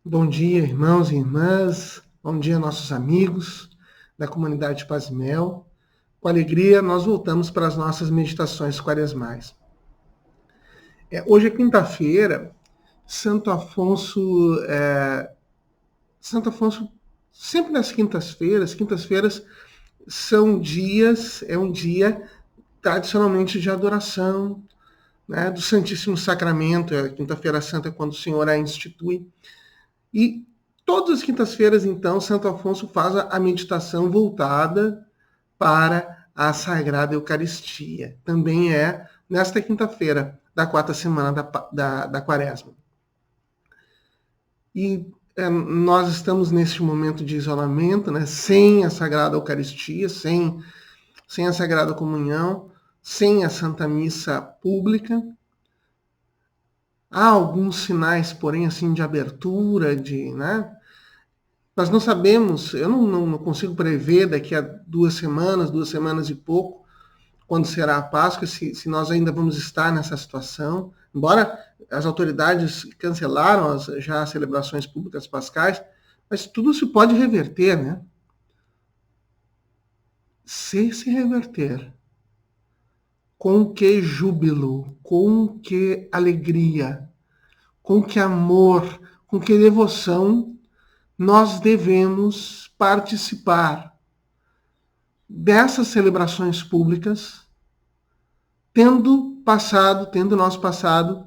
Bom dia, irmãos e irmãs. Bom dia, nossos amigos da comunidade Paz e Mel. Com alegria, nós voltamos para as nossas meditações quaresmais. Hoje é quinta-feira. Santo Afonso, Santo Afonso, sempre nas quintas-feiras são dias, é um dia tradicionalmente de adoração, né, do Santíssimo Sacramento. A Quinta-feira Santa é quando o Senhor a institui. E todas as quintas-feiras, então, Santo Afonso faz a meditação voltada para a Sagrada Eucaristia. Também é nesta quinta-feira da quarta semana da Quaresma. E nós estamos neste momento de isolamento, né, sem a Sagrada Eucaristia, sem a Sagrada Comunhão, sem a Santa Missa pública. Há alguns sinais, porém, assim, de abertura, né? Nós não sabemos, eu não consigo prever daqui a 2 semanas e pouco, quando será a Páscoa, se nós ainda vamos estar nessa situação. Embora as autoridades cancelaram já as celebrações públicas pascais, mas tudo se pode reverter, né? Se reverter, com que júbilo, com que alegria, com que amor, com que devoção nós devemos participar dessas celebrações públicas, tendo nós passado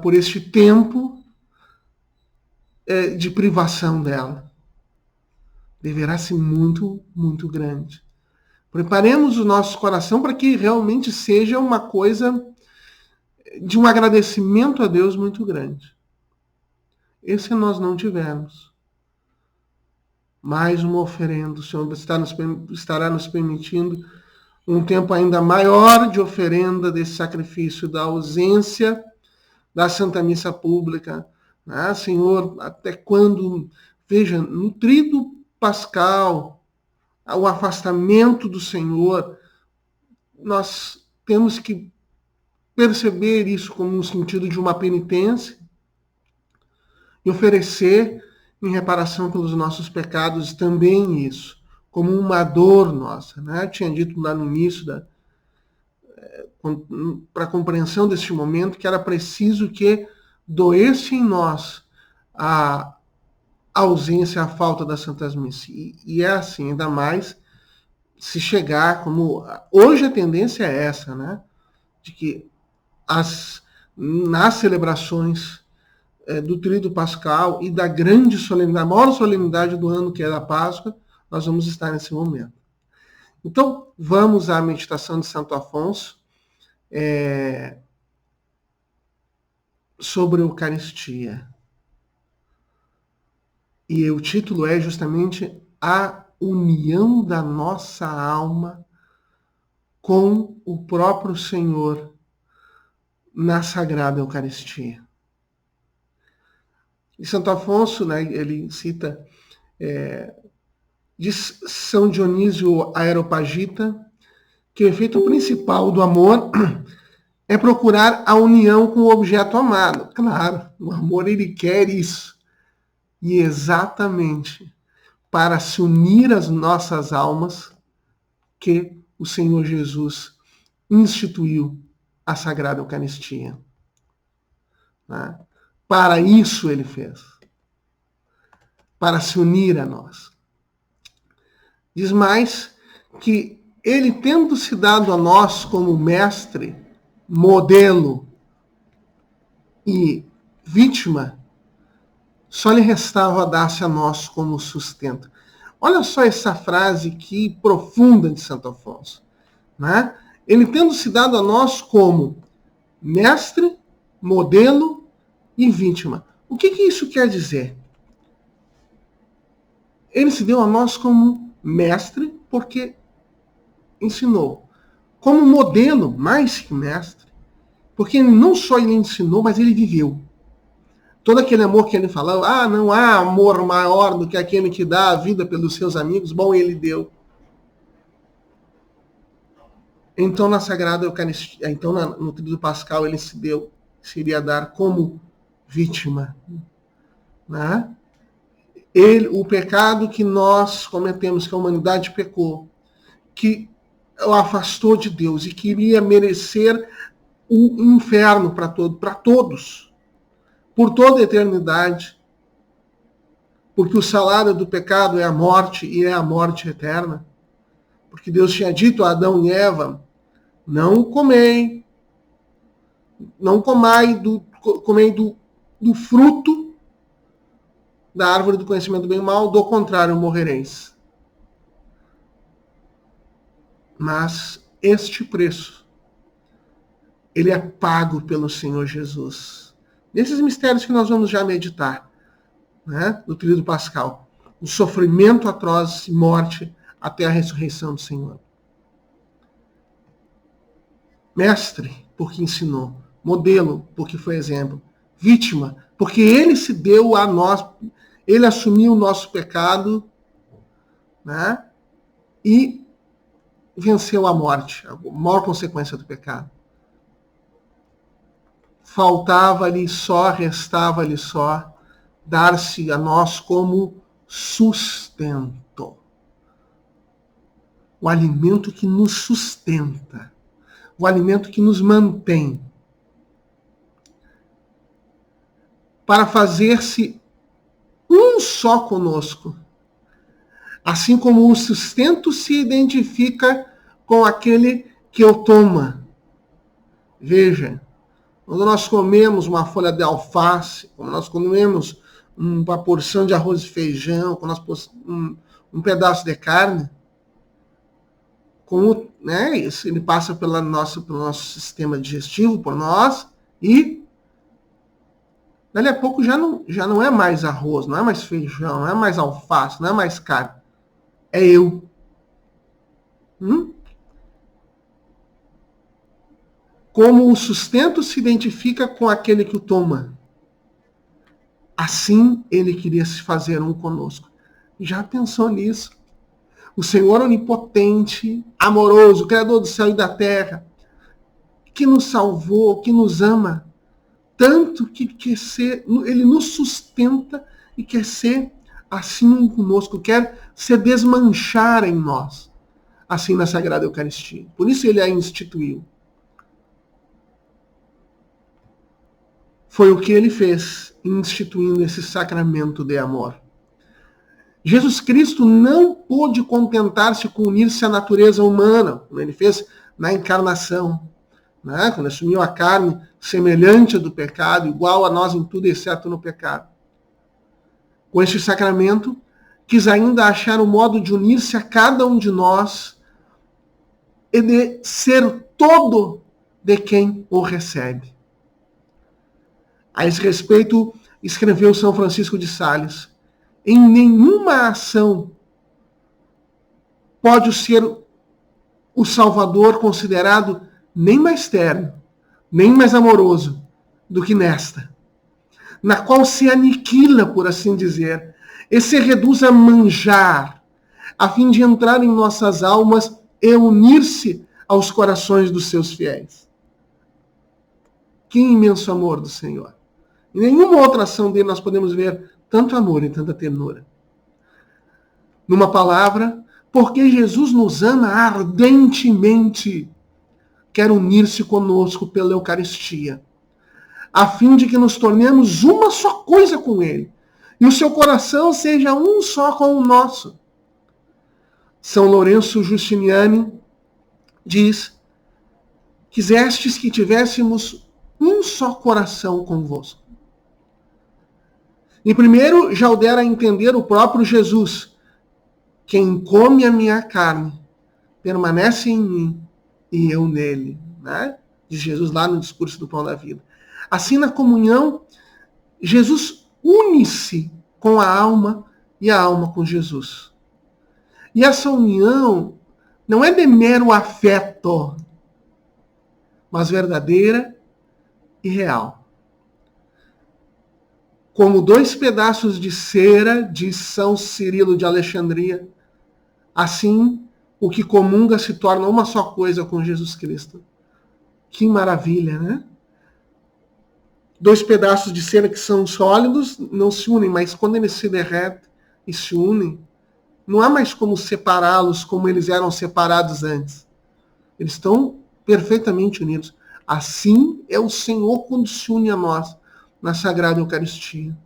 por este tempo de privação dela. Deverá ser muito, muito grande. Preparemos o nosso coração para que realmente seja uma coisa de um agradecimento a Deus muito grande. Esse nós não tivemos. Mais uma oferenda. O Senhor estará nos permitindo um tempo ainda maior de oferenda desse sacrifício, da ausência da Santa Missa Pública. Né? Senhor, até quando, veja, no tríduo pascal, o afastamento do Senhor, nós temos que perceber isso como um sentido de uma penitência e oferecer em reparação pelos nossos pecados também isso, como uma dor nossa. Né? Eu tinha dito lá no início para a compreensão deste momento que era preciso que doesse em nós a ausência, a falta das Santas Missas. E é assim, ainda mais se chegar como... Hoje a tendência é essa, né? De que nas celebrações do Tríduo Pascal e da grande solenidade, a maior solenidade do ano, que é a Páscoa, nós vamos estar nesse momento. Então, vamos à meditação de Santo Afonso sobre a Eucaristia. E o título é justamente A União da Nossa Alma com o próprio Senhor na Sagrada Eucaristia. E Santo Afonso, né, ele cita de São Dionísio Areopagita que o efeito principal do amor é procurar a união com o objeto amado. Claro, o amor ele quer isso. E exatamente para se unir as nossas almas que o Senhor Jesus instituiu a Sagrada Eucaristia. Né? Para isso ele fez. Para se unir a nós. Diz mais que ele, tendo se dado a nós como mestre, modelo e vítima, só lhe restava dar-se a nós como sustento. Olha só essa frase que profunda de Santo Afonso. Né? Ele tendo se dado a nós como mestre, modelo e vítima. O que isso quer dizer? Ele se deu a nós como mestre porque ensinou. Como modelo, mais que mestre, porque não só ele ensinou, mas ele viveu. Todo aquele amor que ele falava, não há amor maior do que aquele que dá a vida pelos seus amigos, bom, ele deu. Então, na Sagrada Eucaristia, no Tríduo Pascal, ele se iria dar como vítima. né? O pecado que nós cometemos, que a humanidade pecou, que o afastou de Deus e queria merecer o inferno para todos, por toda a eternidade, porque o salário do pecado é a morte e é a morte eterna. Porque Deus tinha dito a Adão e Eva: não comei, não comei do fruto da árvore do conhecimento do bem e do mal, do contrário morrereis. Mas este preço, ele é pago pelo Senhor Jesus. Nesses mistérios que nós vamos já meditar, né, do período pascal. O sofrimento atroz e morte até a ressurreição do Senhor. Mestre, porque ensinou. Modelo, porque foi exemplo. Vítima, porque ele se deu a nós, ele assumiu o nosso pecado, né, e venceu a morte, a maior consequência do pecado. Faltava-lhe só, restava-lhe só dar-se a nós como sustento. O alimento que nos sustenta. O alimento que nos mantém. Para fazer-se um só conosco. Assim como o sustento se identifica com aquele que o toma. Veja, quando nós comemos uma folha de alface, quando nós comemos uma porção de arroz e feijão, quando nós um pedaço de carne, né, ele passa pelo nosso sistema digestivo, por nós, e dali a pouco já não é mais arroz, não é mais feijão, não é mais alface, não é mais carne. É eu. Como o sustento se identifica com aquele que o toma, assim ele queria se fazer um conosco. Já pensou nisso? O Senhor onipotente, amoroso, Criador do céu e da terra, que nos salvou, que nos ama, tanto que quer ser, ele nos sustenta e quer ser assim conosco, quer se desmanchar em nós, assim na Sagrada Eucaristia. Por isso ele a instituiu. Foi o que ele fez, instituindo esse sacramento de amor. Jesus Cristo não pôde contentar-se com unir-se à natureza humana, como ele fez na encarnação, né? Quando assumiu a carne semelhante à do pecado, igual a nós em tudo, exceto no pecado. Com este sacramento, quis ainda achar um modo de unir-se a cada um de nós e de ser todo de quem o recebe. A esse respeito, escreveu São Francisco de Sales: em nenhuma ação pode ser o Salvador considerado nem mais terno, nem mais amoroso do que nesta, na qual se aniquila, por assim dizer, e se reduz a manjar, a fim de entrar em nossas almas e unir-se aos corações dos seus fiéis. Que imenso amor do Senhor! Em nenhuma outra ação dele nós podemos ver tanto amor e tanta ternura. Numa palavra, porque Jesus nos ama ardentemente, quer unir-se conosco pela Eucaristia, a fim de que nos tornemos uma só coisa com ele, e o seu coração seja um só com o nosso. São Lourenço Justiniani diz: quisestes que tivéssemos um só coração convosco. E primeiro já o dera a entender o próprio Jesus: quem come a minha carne permanece em mim e eu nele, né? Diz Jesus lá no discurso do Pão da Vida. Assim, na comunhão, Jesus une-se com a alma e a alma com Jesus. E essa união não é de mero afeto, mas verdadeira e real. Como dois pedaços de cera de São Cirilo de Alexandria, assim o que comunga se torna uma só coisa com Jesus Cristo. Que maravilha, né? Dois pedaços de cera que são sólidos não se unem, mas quando eles se derretem e se unem, não há mais como separá-los como eles eram separados antes. Eles estão perfeitamente unidos. Assim é o Senhor quando se une a nós na Sagrada Eucaristia.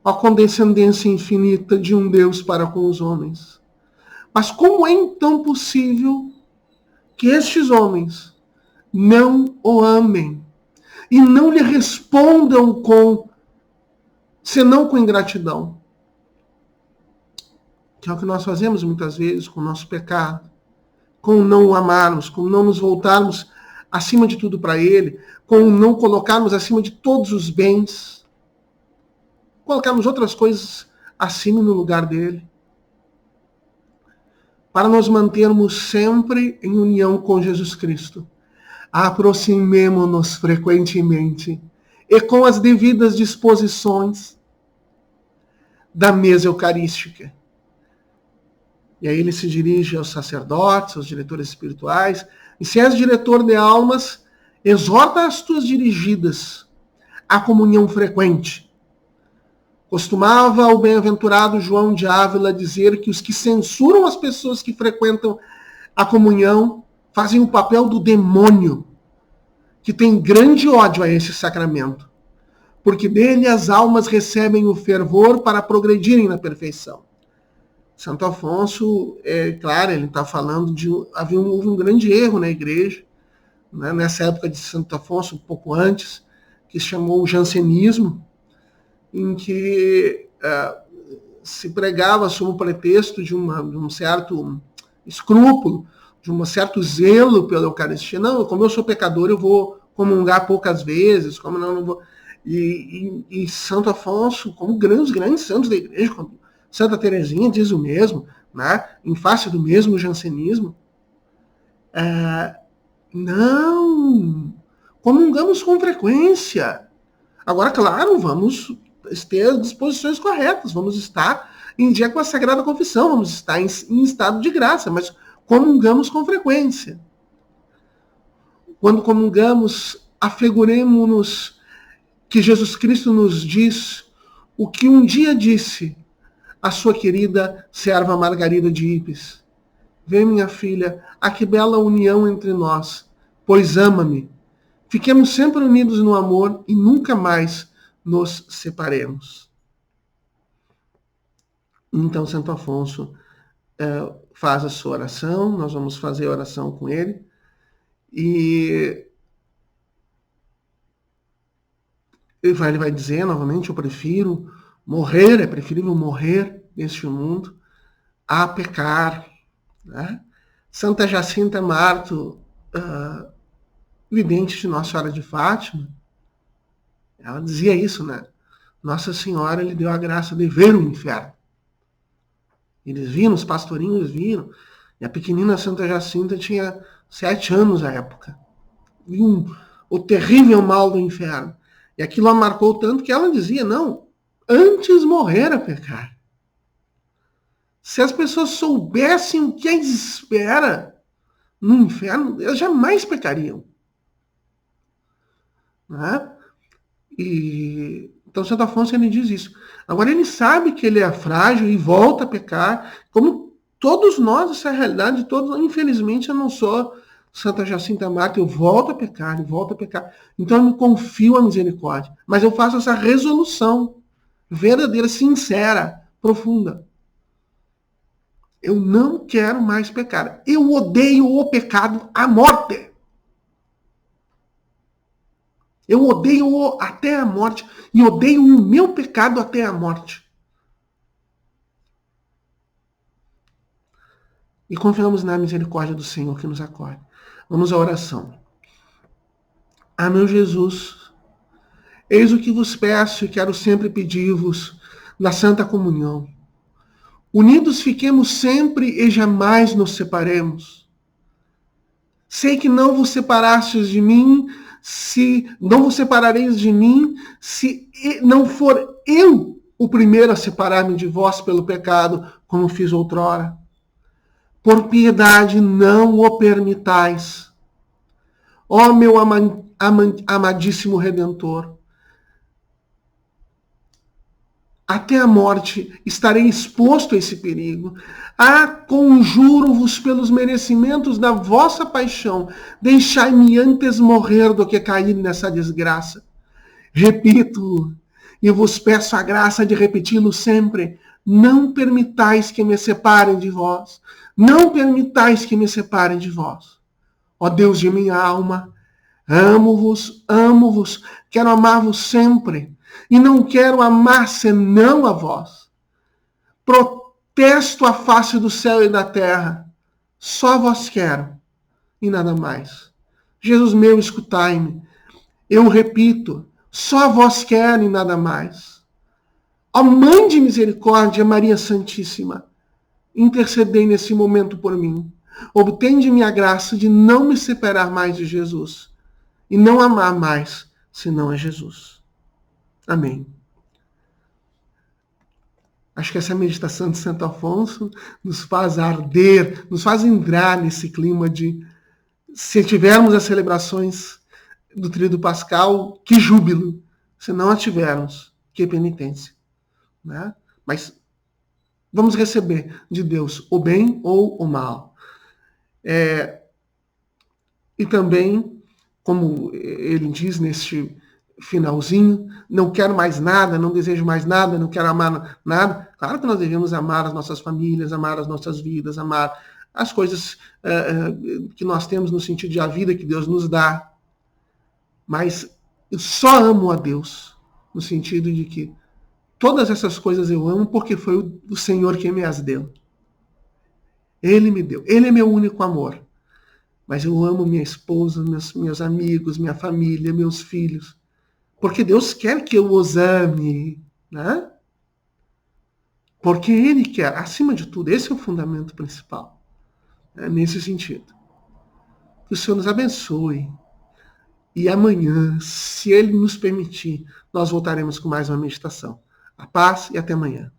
A condescendência infinita de um Deus para com os homens. Mas como é então possível que estes homens não o amem e não lhe respondam senão com ingratidão? Que é o que nós fazemos muitas vezes com o nosso pecado, com não o amarmos, com não nos voltarmos acima de tudo para Ele, com não colocarmos acima de todos os bens, colocarmos outras coisas acima no lugar dele, para nos mantermos sempre em união com Jesus Cristo. Aproximemo-nos frequentemente e com as devidas disposições da mesa eucarística. E aí ele se dirige aos sacerdotes, aos diretores espirituais, e se és diretor de almas, exorta as tuas dirigidas à comunhão frequente. Costumava o bem-aventurado João de Ávila dizer que os que censuram as pessoas que frequentam a comunhão fazem o papel do demônio, que tem grande ódio a esse sacramento, porque dele as almas recebem o fervor para progredirem na perfeição. Santo Afonso, claro, ele está falando houve um grande erro na igreja, né, nessa época de Santo Afonso, um pouco antes, que se chamou o jansenismo, em que se pregava sob o pretexto de um certo escrúpulo, de um certo zelo pela Eucaristia. Não, como eu sou pecador, eu vou comungar poucas vezes, como não vou... E Santo Afonso, como os grandes santos da igreja, como Santa Teresinha diz o mesmo, né? Em face do mesmo jansenismo. Não! Comungamos com frequência. Agora, claro, vamos ter as disposições corretas, vamos estar em dia com a Sagrada Confissão, vamos estar em estado de graça, mas comungamos com frequência. Quando comungamos, afiguremo-nos que Jesus Cristo nos diz o que um dia disse a sua querida serva Margarida de Hipes. Vê, minha filha, a que bela união entre nós, pois ama-me. Fiquemos sempre unidos no amor e nunca mais nos separemos. Então, Santo Afonso faz a sua oração, nós vamos fazer a oração com ele, e ele vai dizer novamente, eu prefiro morrer, é preferível morrer neste mundo a pecar. Né? Santa Jacinta Marto, vidente de Nossa Senhora de Fátima, ela dizia isso, né? Nossa Senhora lhe deu a graça de ver o inferno. Eles viram, os pastorinhos viram, e a pequenina Santa Jacinta tinha 7 anos à época. Viu o terrível mal do inferno. E aquilo a marcou tanto que ela dizia, não, antes morrer a pecar. Se as pessoas soubessem o que as espera no inferno, elas jamais pecariam. Né? Então Santo Afonso ele diz isso. Agora ele sabe que ele é frágil e volta a pecar, como todos nós, essa é a realidade de todos. Infelizmente eu não sou Santa Jacinta Marto, eu volto a pecar, Então eu me confio à misericórdia, mas eu faço essa resolução verdadeira, sincera, profunda. Eu não quero mais pecar. Eu odeio o pecado à morte. Eu odeio-o até a morte. E odeio o meu pecado até a morte. E confiamos na misericórdia do Senhor que nos acolhe. Vamos à oração. Ah, meu Jesus, eis o que vos peço e quero sempre pedir-vos na Santa Comunhão. Unidos fiquemos sempre e jamais nos separemos. Sei que não vos separastes de mim, se não vos separareis de mim, se não for eu o primeiro a separar-me de vós pelo pecado, como fiz outrora. Por piedade não o permitais. Ó meu amadíssimo Redentor. Até a morte estarei exposto a esse perigo. Conjuro-vos pelos merecimentos da vossa paixão, deixai-me antes morrer do que cair nessa desgraça. Repito, e vos peço a graça de repeti-lo sempre, não permitais que me separem de vós. Não permitais que me separem de vós. Ó Deus de minha alma, amo-vos, quero amar-vos sempre, e não quero amar senão a vós. Protesto a face do céu e da terra, só vós quero, e nada mais. Jesus meu, escutai-me. Eu repito, só vós quero e nada mais. Ó Mãe de Misericórdia, Maria Santíssima, intercedei nesse momento por mim. Obtende-me a graça de não me separar mais de Jesus e não amar mais senão a Jesus. Amém. Acho que essa meditação de Santo Afonso nos faz arder, nos faz entrar nesse clima de, se tivermos as celebrações do Tríduo Pascal, que júbilo. Se não a tivermos, que penitência. Né? Mas vamos receber de Deus o bem ou o mal. E também, como ele diz neste finalzinho, não quero mais nada, não desejo mais nada, não quero amar nada. Claro que nós devemos amar as nossas famílias, amar as nossas vidas, amar as coisas que nós temos no sentido de a vida que Deus nos dá. Mas eu só amo a Deus, no sentido de que todas essas coisas eu amo porque foi o Senhor quem me as deu. Ele me deu. Ele é meu único amor. Mas eu amo minha esposa, meus amigos, minha família, meus filhos. Porque Deus quer que eu os ame, né? Porque Ele quer, acima de tudo, esse é o fundamento principal. Nesse sentido. Que o Senhor nos abençoe. E amanhã, se Ele nos permitir, nós voltaremos com mais uma meditação. A paz e até amanhã.